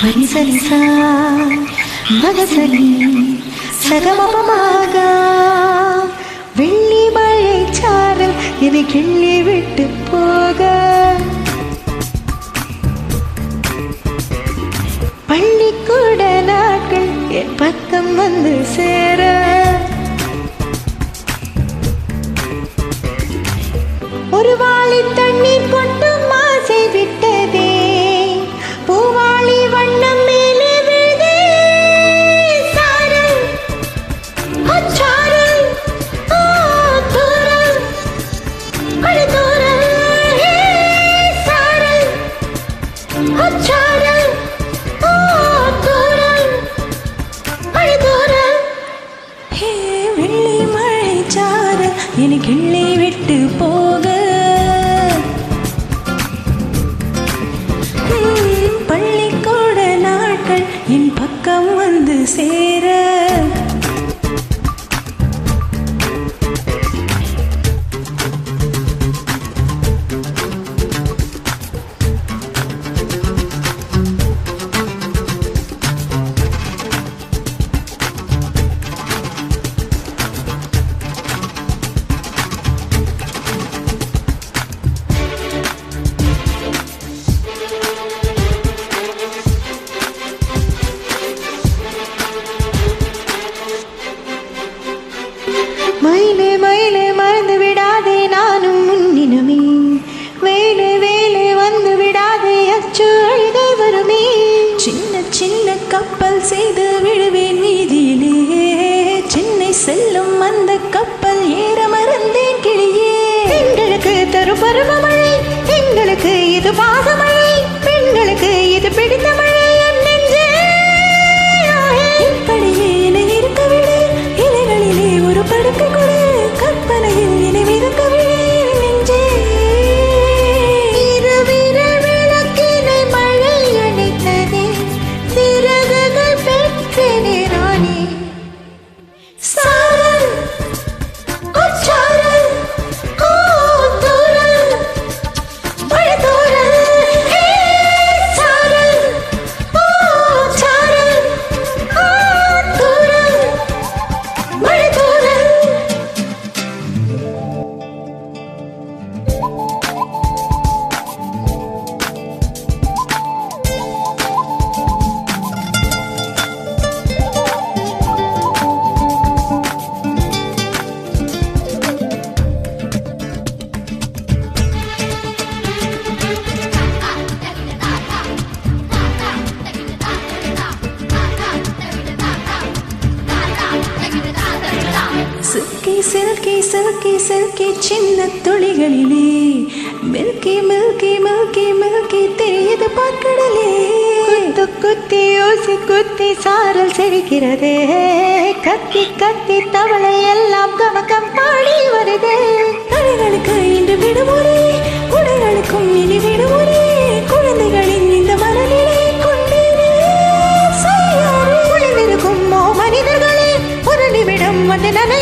மனிசலிசா மகசலி சகமபமாக வெள்ளி மழை சாரல் என்னை கிள்ளி விட்டு போக பள்ளிக்கூட நாட்கள் என் பக்கம் வந்து சேர ஒரு வாளி தண்ணீர் கொண்டும் ஆசை விட்டதே பூவாளி வண்ணம் மேலே விழுதே சாரல் சாரல் தூரல் தூரல் சாரல் சாரல் தூரல் தூரல் வெள்ளி மழை சாரல் என்னை கிள்ளி விட்டு போக பள்ளிக்கூட நாட்கள் என் பக்கம் வந்து சேர மயிலே மயிலே மறந்து விடாதே நானும் முன்னினமே வேலே வேலே வந்து விடாதே அச்சு அழுகை வருமே சின்ன சின்ன கப்பல் செய்து விழுவேன் வீதியிலே சென்னை செல்லும் அந்த கப்பல் ஏற மறந்தேன் கிளியே எங்களுக்கு தரும் பருவமழை எங்களுக்கு இது பாசமழை பெண்களுக்கு இது பிடித்த மழை இப்படியே என்னை இருக்க விடு இலைகளிலே ஒரு படுக்கை கொடு கற்பனையில் என்னை மிதக்க விடு நெஞ்சே இரவிர விளக்கினை மழை அணைத்ததே சிறகுகள் பெற்றனே நானே சாரல் சாரல் தூரல் மழை தூரல் சாரல் சாரல் தூரல் மழை தூரல் சில்கி சில்கி சில்கி சில்கி சின்ன துளிகளிலே மில்கி மில்கி மில்கி மில்கி தெரியுது பார்க்கடலே குத்து குத்தி ஊசி குத்தி சாரல் செவிக்கிறதே கத்தி கத்தி தவளை எல்லாம் கமக்கம் பாடி வருதே கடைகளுக்கு இன்று விடுமுறை குடைகளுக்கும் இனி விடுமுறை குழந்தைகளின் இந்த மனநிலை கொண்டேனே குளிர்ந்திருக்கும் மனிதர்களே ஒரு நிமிடம் வந்து நனை